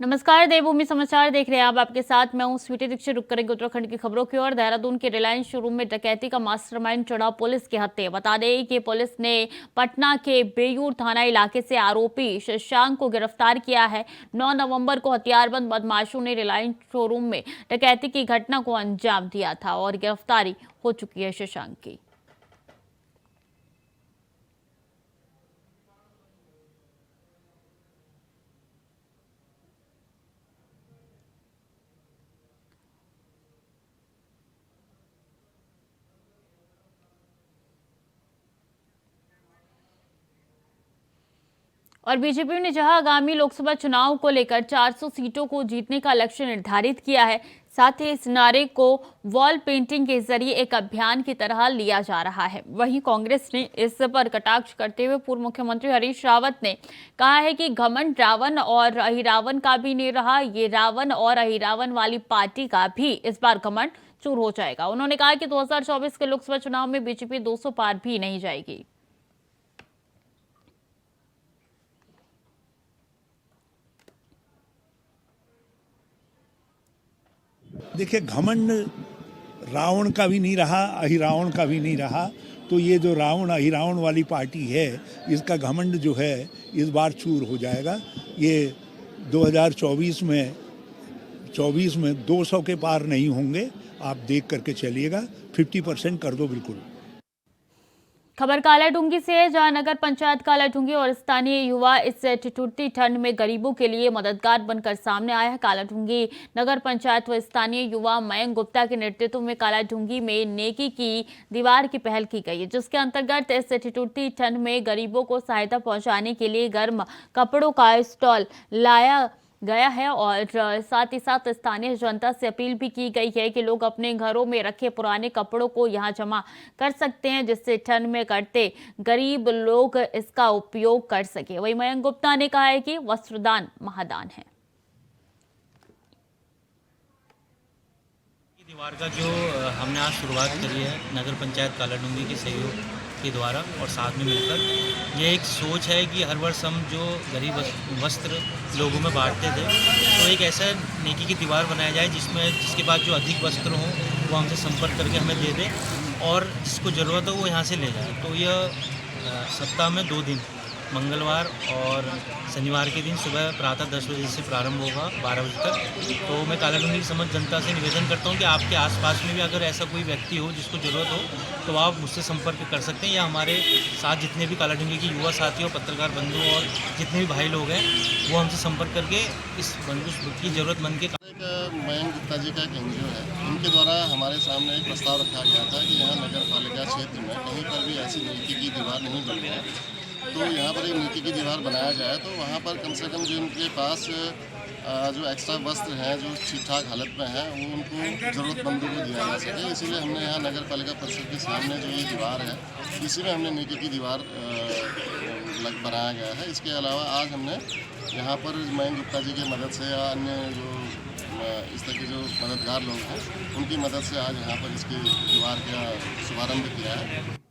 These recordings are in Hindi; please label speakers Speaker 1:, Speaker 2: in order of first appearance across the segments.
Speaker 1: नमस्कार, देवभूमि समाचार देख रहे हैं आप। आपके साथ मैं हूं स्वीटी दीक्षित। रुक करेंगे उत्तराखंड की खबरों की ओर। देहरादून के रिलायंस शोरूम में डकैती का मास्टरमाइंड चढ़ा पुलिस के हत्थे। बता दें कि पुलिस ने पटना के बेयूर थाना इलाके से आरोपी शशांक को गिरफ्तार किया है। 9 नवंबर को हथियारबंद बदमाशों ने रिलायंस शोरूम में डकैती की घटना को अंजाम दिया था और गिरफ्तारी हो चुकी है शशांक की। और बीजेपी ने जहां आगामी लोकसभा चुनाव को लेकर 400 सीटों को जीतने का लक्ष्य निर्धारित किया है, साथ ही इस नारे को वॉल पेंटिंग के जरिए एक अभियान की तरह लिया जा रहा है। वहीं कांग्रेस ने इस पर कटाक्ष करते हुए पूर्व मुख्यमंत्री हरीश रावत ने कहा है कि घमंड रावण और अहिरावण का भी नहीं रहा, ये रावण और अहिरावण वाली पार्टी का भी इस बार घमंड चूर हो जाएगा। उन्होंने कहा कि 2024 के लोकसभा चुनाव में बीजेपी 200 पार भी नहीं जाएगी।
Speaker 2: देखिए, घमंड रावण का भी नहीं रहा, अहिरावण का भी नहीं रहा। तो ये जो रावण अहिरावण वाली पार्टी है, इसका घमंड जो है इस बार चूर हो जाएगा। ये 2024 में 200 के पार नहीं होंगे। आप देख करके चलिएगा, 50% कर दो बिल्कुल।
Speaker 1: खबर कालाढूंगी से है, जहां नगर पंचायत कालाढूंगी और स्थानीय युवा इस ठिठुरती ठंड में गरीबों के लिए मददगार बनकर सामने आया है। कालाढूंगी नगर पंचायत व स्थानीय युवा मयंक गुप्ता के नेतृत्व में कालाढूंगी में नेकी की दीवार की पहल की गई है, जिसके अंतर्गत इस ठिठुरती ठंड में गरीबों को सहायता पहुंचाने के लिए गर्म कपड़ों का स्टॉल लाया गया है। और साथ ही साथ स्थानीय जनता से अपील भी की गई है कि लोग अपने घरों में रखे पुराने कपड़ों को यहां जमा कर सकते हैं, जिससे ठंड में कटते गरीब लोग इसका उपयोग कर सके। वहीं मयंक गुप्ता ने कहा है कि वस्त्रदान महादान है।
Speaker 3: दीवार का जो हमने आज शुरुआत करी है नगर पंचायत कालाढूंगी के सहयोग के द्वारा और साथ में मिलकर, ये एक सोच है कि हर वर्ष हम जो गरीब वस्त्र लोगों में बांटते थे, तो एक ऐसा नेकी की दीवार बनाया जाए जिसके पास जो अधिक वस्त्र हों वो हमसे संपर्क करके हमें दे दें और जिसको ज़रूरत हो वो यहाँ से ले जाए। तो यह सप्ताह में 2 दिन, मंगलवार और शनिवार के दिन सुबह प्रातः 10 बजे से प्रारंभ होगा 12 बजे तक। तो मैं कालाढूंगी की समस्त जनता से निवेदन करता हूं कि आपके आसपास में भी अगर ऐसा कोई व्यक्ति हो जिसको ज़रूरत हो तो आप मुझसे संपर्क कर सकते हैं, या हमारे साथ जितने भी कालाढूंगी के युवा साथी और पत्रकार बंधु और जितने भी भाई लोग हैं वो हमसे संपर्क करके इस बंधु की ज़रूरतमंद के
Speaker 4: मयंक गुप्ता जी का एक NGO है, उनके द्वारा हमारे सामने एक प्रस्ताव रखा गया था कि यहाँ नगर पालिका क्षेत्र में कहीं पर भी ऐसी नेकी की दीवार नहीं बनी है, तो यहाँ पर एक नेकी की दीवार बनाया जाए। तो वहाँ पर कम से कम जो इनके पास जो एक्स्ट्रा वस्त्र हैं जो ठीक ठाक हालत में हैं वो उनको ज़रूरतमंदों को दिया जा सके। इसीलिए हमने यहाँ नगर पालिका परिषद के सामने जो ये दीवार है, इसी में हमने नेकी की दीवार बनाया गया है। इसके अलावा आज हमने यहाँ पर मयंक गुप्ता जी की मदद से या अन्य जो इस तरह के जो मददगार लोग हैं उनकी मदद से आज यहाँ पर इसकी दीवार का शुभारंभ किया है।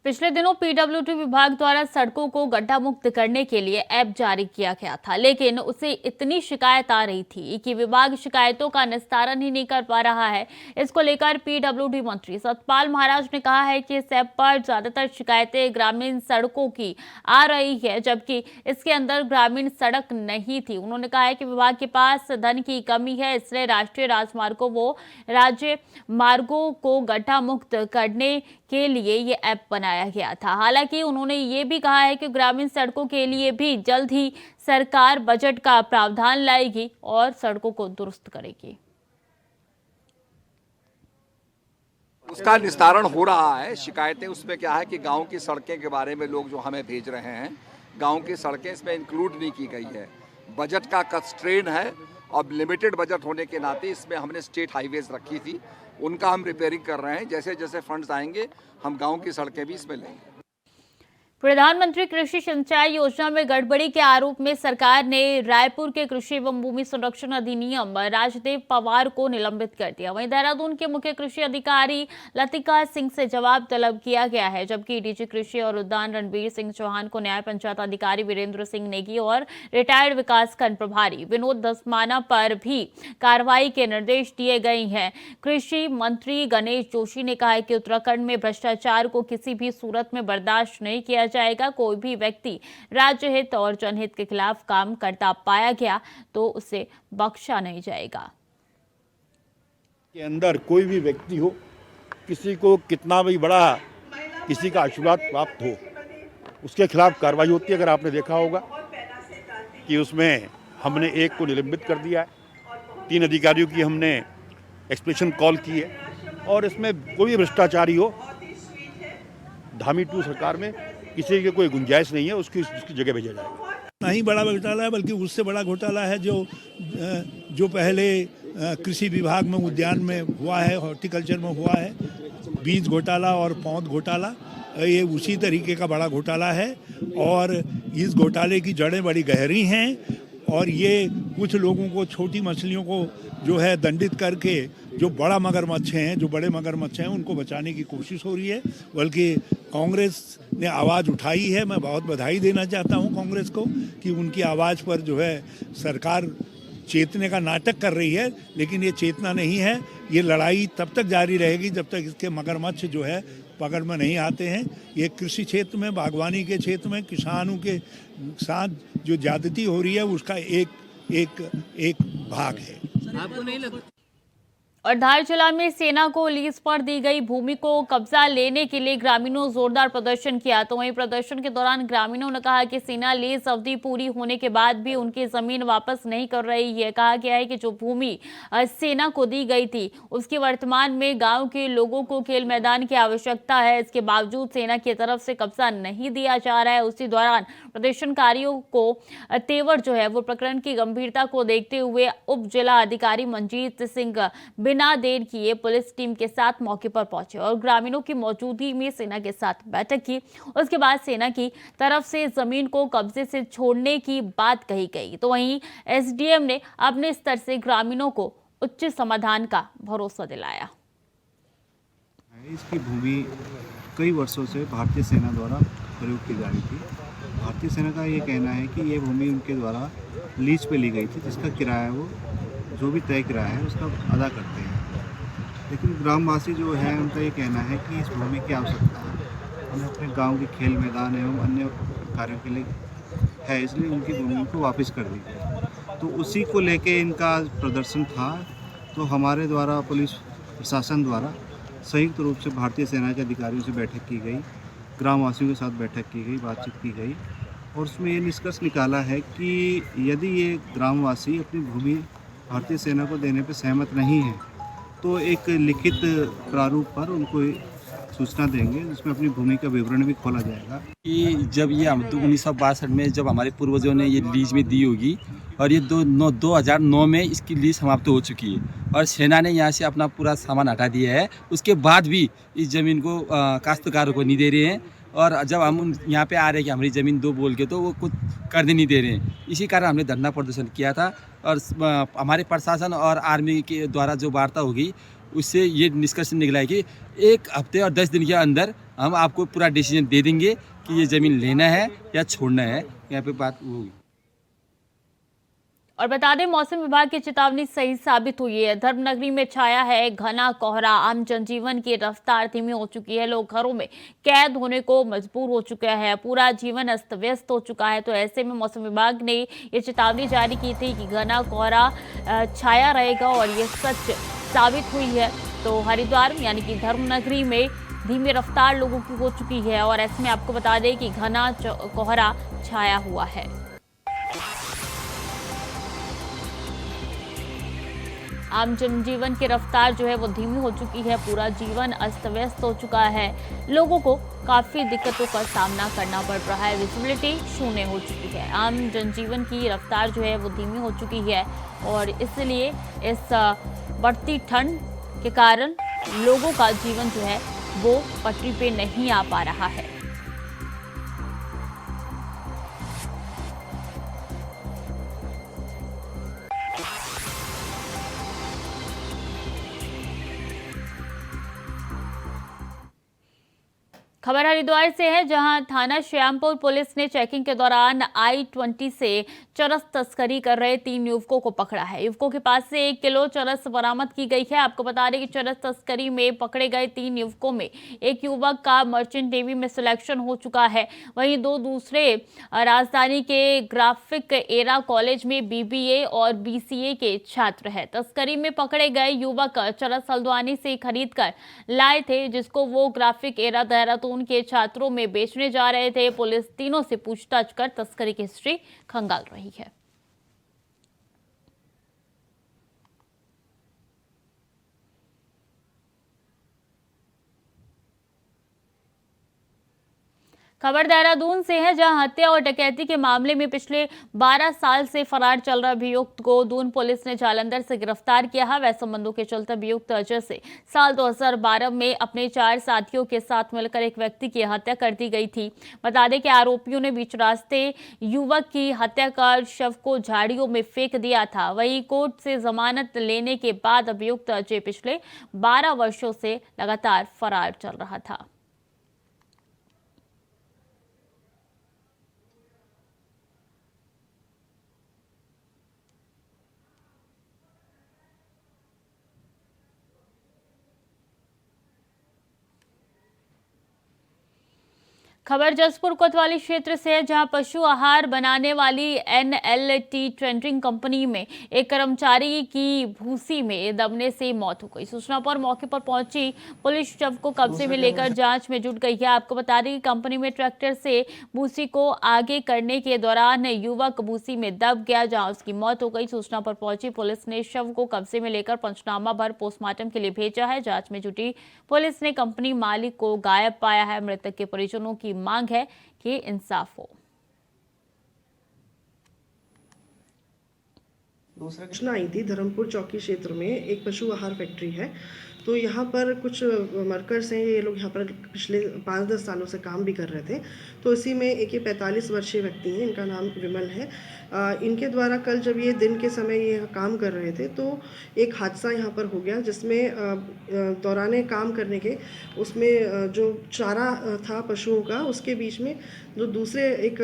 Speaker 1: पिछले दिनों पीडब्ल्यूडी विभाग द्वारा सड़कों को गड्ढा मुक्त करने के लिए ऐप जारी किया गया था, लेकिन उसे इतनी शिकायत आ रही थी कि विभाग शिकायतों का निस्तारण ही नहीं कर पा रहा है। इसको लेकर पीडब्ल्यूडी मंत्री सतपाल महाराज ने कहा है कि इस ऐप पर ज्यादातर शिकायतें ग्रामीण सड़कों की आ रही है, जबकि इसके अंदर ग्रामीण सड़क नहीं थी। उन्होंने कहा है कि विभाग के पास धन की कमी है, इसलिए राष्ट्रीय राजमार्गों व राज्य मार्गों को गड्ढा मुक्त करने के लिए ये ऐप बनाया गया था। हालांकि उन्होंने ये भी कहा है कि ग्रामीण सड़कों के लिए भी जल्द ही सरकार बजट का प्रावधान लाएगी और सड़कों को दुरुस्त करेगी।
Speaker 5: उसका निस्तारण हो रहा है। शिकायतें उसमें क्या है कि गांव की सड़कें के बारे में लोग जो हमें भेज रहे हैं, गांव की सड़कें इसमें इंक्लूड नहीं की गई है। बजट का कंस्ट्रेन है और लिमिटेड बजट होने के नाते इसमें हमने स्टेट हाईवेज रखी थी, उनका हम रिपेयरिंग कर रहे हैं। जैसे जैसे फंड्स आएंगे हम गांव की सड़कें भी इसमें लेंगे।
Speaker 1: प्रधानमंत्री कृषि सिंचाई योजना में गड़बड़ी के आरोप में सरकार ने रायपुर के कृषि एवं भूमि संरक्षण अधिनियम राजदेव पवार को निलंबित कर दिया। वहीं देहरादून के मुख्य कृषि अधिकारी लतिका सिंह से जवाब तलब किया गया है, जबकि डीजी कृषि और उद्यान रणबीर सिंह चौहान को न्याय पंचायत अधिकारी वीरेंद्र सिंह नेगी और रिटायर्ड विकासखंड प्रभारी विनोद दसमाना पर भी कार्रवाई के निर्देश दिए गए हैं। कृषि मंत्री गणेश जोशी ने कहा है कि उत्तराखंड में भ्रष्टाचार को किसी भी सूरत में बर्दाश्त नहीं किया जाएगा। कोई भी व्यक्ति राज्य हित और जनहित के खिलाफ काम करता पाया गया तो उसे बख्शा नहीं जाएगा।
Speaker 6: के अंदर कोई भी व्यक्ति हो, किसी को कितना भी बड़ा किसी का आशीर्वाद प्राप्त हो, उसके खिलाफ कार्रवाई होती है। अगर आपने देखा होगा कि उसमें हमने एक को निलंबित कर दिया है, 3 अधिकारियों की हमने एक्सप्रेशन कॉल की है और इसमें कोई भी भ्रष्टाचारी हो, धामी 2 सरकार में किसी की कोई गुंजाइश नहीं है, उसकी जगह भेजा जाएगा।
Speaker 2: नहीं बड़ा घोटाला है, बल्कि उससे बड़ा घोटाला है जो पहले कृषि विभाग में उद्यान में हुआ है, हॉर्टिकल्चर में हुआ है, बीज घोटाला और पौध घोटाला। ये उसी तरीके का बड़ा घोटाला है और इस घोटाले की जड़ें बड़ी गहरी हैं और ये कुछ लोगों को, छोटी मछलियों को जो है दंडित करके जो बड़ा मगरमच्छ हैं, जो बड़े मगरमच्छ हैं, उनको बचाने की कोशिश हो रही है। बल्कि कांग्रेस ने आवाज़ उठाई है। मैं बहुत बधाई देना चाहता हूं कांग्रेस को कि उनकी आवाज़ पर जो है सरकार चेतने का नाटक कर रही है, लेकिन ये चेतना नहीं है। ये लड़ाई तब तक जारी रहेगी जब तक इसके मगरमच्छ जो है पकड़ में नहीं आते हैं। ये कृषि क्षेत्र में, बागवानी के क्षेत्र में किसानों के साथ जो ज्यादती हो रही है उसका एक भाग है।
Speaker 7: आपको नहीं लगता?
Speaker 1: और धार जिला में सेना को लीज पर दी गई भूमि को कब्जा लेने के लिए ग्रामीणों जोरदार प्रदर्शन किया। तो वहीं प्रदर्शन के दौरान ग्रामीणों ने कहा कि सेना लीज अवधि पूरी होने के बाद भी उनकी जमीन वापस नहीं कर रही है। कहा गया है कि जो भूमि सेना को दी गई थी उसकी वर्तमान में गांव के लोगों को खेल मैदान की आवश्यकता है, इसके बावजूद सेना की तरफ से कब्जा नहीं दिया जा रहा है। उसी दौरान प्रदर्शनकारियों को तेवर जो है वो प्रकरण की गंभीरता को देखते हुए उप जिला अधिकारी मंजीत सिंह बिना देर किए पुलिस टीम के साथ मौके पर पहुंचे और ग्रामीणों की मौजूदगी में सेना के साथ बैठक की। उसके बाद सेना की तरफ से जमीन को कब्जे से छोड़ने की बात कही गई। तो वहीं एसडीएम ने अपने स्तर से ग्रामीणों को उच्च समाधान का भरोसा दिलाया।
Speaker 8: इसकी भूमि कई वर्षों से भारतीय सेना द्वारा प्रयोग की जा रही थी। भारतीय सेना का ये कहना है कि ये भूमि उनके द्वारा लीज पे ली गई थी, जिसका किराया वो जो भी तय किराया है उसका अदा करते हैं। लेकिन ग्रामवासी जो है उनका ये कहना है कि इस भूमि की आवश्यकता है, हमें अपने गांव के खेल मैदान एवं अन्य कार्यों के लिए है, इसलिए उनकी भूमि को वापस कर दी गई। तो उसी को लेके इनका प्रदर्शन था। तो हमारे द्वारा पुलिस प्रशासन द्वारा संयुक्त रूप से भारतीय सेना के अधिकारियों से बैठक की गई, ग्रामवासियों के साथ बैठक की गई, बातचीत की गई और उसमें ये निष्कर्ष निकाला है कि यदि ये ग्रामवासी अपनी भूमि भारतीय सेना को देने पर सहमत नहीं है तो एक लिखित प्रारूप पर उनको सूचना देंगे, जिसमें अपनी भूमि का विवरण भी खोला जाएगा।
Speaker 7: कि जब ये 1962 में जब हमारे पूर्वजों ने ये लीज में दी होगी और ये 2009 में इसकी लीज समाप्त हो चुकी है और सेना ने यहाँ से अपना पूरा सामान हटा दिया है, उसके बाद भी इस ज़मीन को काश्तकारों को नहीं दे रहे हैं। और जब हम यहाँ पे आ रहे हैं कि हमारी ज़मीन दो बोल के, तो वो कुछ करने नहीं दे रहे हैं। इसी कारण हमने धरना प्रदर्शन किया था और हमारे प्रशासन और आर्मी के द्वारा जो वार्ता होगी उससे ये निष्कर्ष निकला है कि 1 हफ्ते और 10 दिन के अंदर हम आपको पूरा डिसीजन दे देंगे कि ये ज़मीन लेना है या छोड़ना है। यहाँ पे बात होगी।
Speaker 1: और बता दें, मौसम विभाग की चेतावनी सही साबित हुई है। धर्मनगरी में छाया है घना कोहरा, आम जनजीवन की रफ्तार धीमी हो चुकी है, लोग घरों में कैद होने को मजबूर हो चुका है, पूरा जीवन अस्त व्यस्त हो चुका है। तो ऐसे में मौसम विभाग ने ये चेतावनी जारी की थी कि घना कोहरा छाया रहेगा और ये सच साबित हुई है। तो हरिद्वार यानी कि धर्मनगरी में धीमी रफ्तार लोगों की हो चुकी है और ऐसे में आपको बता दें कि घना कोहरा छाया हुआ है। आम जनजीवन की रफ्तार जो है वो धीमी हो चुकी है, पूरा जीवन अस्त व्यस्त हो चुका है, लोगों को काफ़ी दिक्कतों का सामना करना पड़ रहा है, विजिबिलिटी शून्य हो चुकी है, आम जनजीवन की रफ्तार जो है वो धीमी हो चुकी है और इसलिए इस बढ़ती ठंड के कारण लोगों का जीवन जो है वो पटरी पे नहीं आ पा रहा है। खबर हरिद्वार से है, जहां थाना श्यामपुर पुलिस ने चेकिंग के दौरान I-20 से चरस तस्करी कर रहे 3 युवकों को पकड़ा है। युवकों के पास से 1 किलो चरस बरामद की गई है। आपको बता दें कि चरस तस्करी में पकड़े गए 3 युवकों में एक युवक का मर्चेंट नेवी में सिलेक्शन हो चुका है, वहीं 2 दूसरे राजधानी के ग्राफिक एरा कॉलेज में BBA और BCA के छात्र हैं। तस्करी में पकड़े गए युवक चरस हल्द्वानी से खरीद कर लाए थे, जिसको वो ग्राफिक एरा देहरादून के छात्रों में बेचने जा रहे थे। पुलिस तीनों से पूछताछ कर तस्करी की हिस्ट्री खंगाल रही है। खबर देहरादून से है, जहां हत्या और डकैती के मामले में पिछले 12 साल से फरार चल रहा अभियुक्त को दून पुलिस ने जालंधर से गिरफ्तार किया है। वैसे संबंधों के चलते अभियुक्त अजय से साल 2012 में अपने 4 साथियों के साथ मिलकर एक व्यक्ति की हत्या कर दी गई थी। बता दें कि आरोपियों ने बीच रास्ते युवक की हत्या कर शव को झाड़ियों में फेंक दिया था। वहीं कोर्ट से जमानत लेने के बाद अभियुक्त अजय पिछले 12 वर्षों से लगातार फरार चल रहा था। खबर जसपुर कोतवाली क्षेत्र से है, जहां पशु आहार बनाने वाली NLT ट्रेडिंग कंपनी में एक कर्मचारी की भूसी में दबने से मौत हो गई। सूचना पर मौके पर पहुंची पुलिस शव को कब्जे में लेकर जांच में जुट गई है। आपको बता दें कि कंपनी में ट्रैक्टर से भूसी को आगे करने के दौरान युवक भूसी में दब गया, जहां उसकी मौत हो गई। सूचना पर पहुंची पुलिस ने शव को कब्जे में लेकर पंचनामा भर पोस्टमार्टम के लिए भेजा है। जांच में जुटी पुलिस ने कंपनी मालिक को गायब पाया है। मृतक के परिजनों की मांग है कि इंसाफ हो।
Speaker 9: दूसरा घटना आई थी धर्मपुर चौकी क्षेत्र में, एक पशु आहार फैक्ट्री है। तो यहाँ पर कुछ वर्कर्स हैं, ये लोग यहाँ पर पिछले 5-10 सालों से काम भी कर रहे थे। तो इसी में एक ये 45 वर्षीय व्यक्ति हैं, इनका नाम विमल है। इनके द्वारा कल जब ये दिन के समय ये काम कर रहे थे तो एक हादसा यहाँ पर हो गया, जिसमें दौराने काम करने के उसमें जो चारा था पशुओं का, उसके बीच में जो दूसरे एक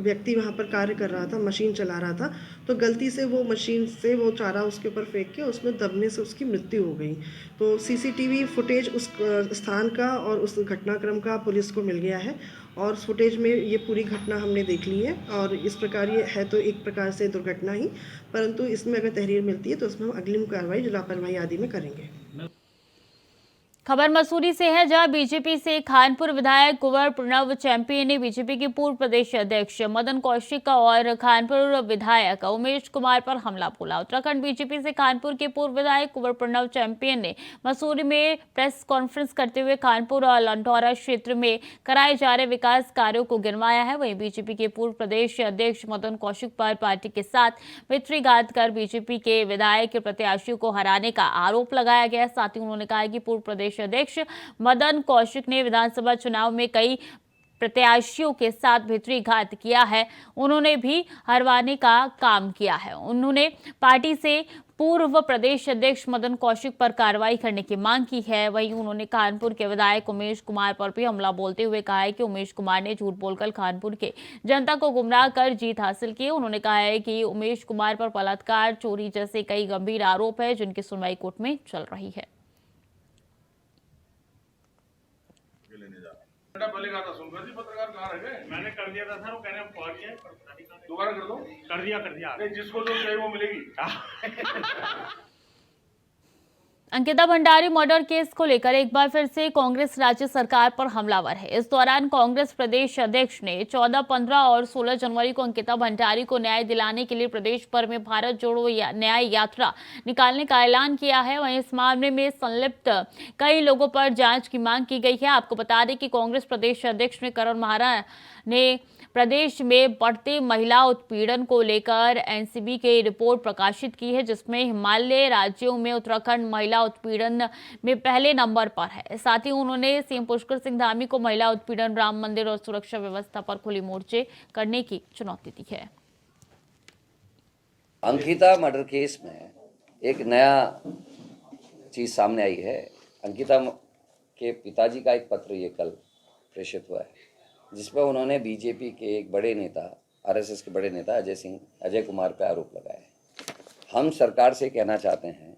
Speaker 9: व्यक्ति वहाँ पर कार्य कर रहा था, मशीन चला रहा था, तो गलती से वो मशीन से वो चारा उसके ऊपर फेंक के उसमें दबने से उसकी मृत्यु हो गई। तो CCTV फुटेज उस स्थान का और उस घटनाक्रम का पुलिस को मिल गया है और उस फुटेज में ये पूरी घटना हमने देख ली है। और इस प्रकार ये है तो एक प्रकार से दुर्घटना ही, परंतु इसमें अगर तहरीर मिलती है तो उसमें हम अगली कार्रवाई लापरवाही आदि में करेंगे।
Speaker 1: खबर मसूरी से है, जहां बीजेपी से खानपुर विधायक कुंवर प्रणव चैंपियन ने बीजेपी के पूर्व प्रदेश अध्यक्ष मदन कौशिक और खानपुर विधायक उमेश कुमार पर हमला बोला। उत्तराखंड बीजेपी से खानपुर के पूर्व विधायक कुंवर प्रणव चैंपियन ने मसूरी में प्रेस कॉन्फ्रेंस करते हुए खानपुर और लंढौरा क्षेत्र में कराए जा रहे विकास कार्यों को गिनवाया है। वहीं बीजेपी के पूर्व प्रदेश अध्यक्ष मदन कौशिक पर पार्टी के साथ मित्रघात कर बीजेपी के विधायक के प्रत्याशियों को हराने का आरोप लगाया गया। साथ ही उन्होंने कहा कि पूर्व प्रदेश अध्यक्ष मदन कौशिक ने विधानसभा चुनाव में कई प्रत्याशियों के साथ भित्रीघात किया है, उन्होंने भी हरवाने का काम किया है। उन्होंने पार्टी से पूर्व प्रदेश अध्यक्ष मदन कौशिक पर कार्रवाई करने की मांग की है। वहीं उन्होंने कानपुर के विधायक उमेश कुमार पर भी हमला बोलते हुए कहा है कि उमेश कुमार ने झूठ बोलकर कानपुर के जनता को गुमराह कर जीत हासिल की। उन्होंने कहा है कि उमेश कुमार पर बलात्कार, चोरी जैसे कई गंभीर आरोप है, जिनकी सुनवाई कोर्ट में चल रही है।
Speaker 10: पत्रकार कहाँ रह गए? मैंने कर दिया था सर, वो कह रहे हैं पहुंच गए, दोबारा कर दो। कर दिया नहीं, जिसको जो चाहिए वो मिलेगी।
Speaker 1: अंकिता भंडारी मर्डर केस को लेकर एक बार फिर से कांग्रेस राज्य सरकार पर हमलावर है। इस दौरान कांग्रेस प्रदेश अध्यक्ष ने 14, 15 और 16 जनवरी को अंकिता भंडारी को न्याय दिलाने के लिए प्रदेश भर में भारत जोड़ो न्याय यात्रा निकालने का ऐलान किया है। वहीं इस मामले में संलिप्त कई लोगों पर जांच की मांग की गई है। आपको बता दें कि कांग्रेस प्रदेश अध्यक्ष ने करण महारा ने प्रदेश में बढ़ते महिला उत्पीड़न को लेकर NCB की रिपोर्ट प्रकाशित की है, जिसमें हिमालय राज्यों में उत्तराखंड महिला उत्पीड़न में पहले नंबर पर है। साथ ही उन्होंने CM पुष्कर सिंह धामी को महिला उत्पीड़न, राम मंदिर और सुरक्षा व्यवस्था पर खुली मोर्चे करने की चुनौती दी है।
Speaker 11: अंकिता मर्डर केस में एक नया चीज सामने आई है। अंकिता के पिताजी का एक पत्र ये कल प्रेषित हुआ है, जिस पर उन्होंने बीजेपी के एक बड़े नेता, आरएसएस के बड़े नेता अजय कुमार पर आरोप लगाया है। हम सरकार से कहना चाहते हैं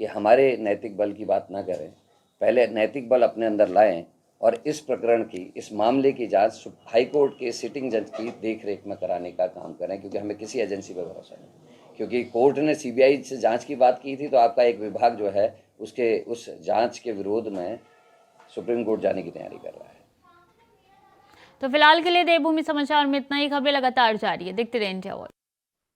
Speaker 11: कि हमारे नैतिक बल की बात ना करें, पहले नैतिक बल अपने अंदर लाएं और इस प्रकरण की, इस मामले की जांच हाई कोर्ट के सिटिंग जज की देखरेख में कराने का काम करें, क्योंकि हमें किसी एजेंसी पर भरोसा नहीं। क्योंकि कोर्ट ने सीबीआई से जांच की बात की थी, तो आपका एक विभाग जो है उसके उस जांच के विरोध में सुप्रीम कोर्ट जाने की तैयारी कर रहा है।
Speaker 1: तो फिलहाल के लिए देवभूमि समाचार में इतना ही। खबरें लगातार जारी है, देखते रहें इंडिया वॉच।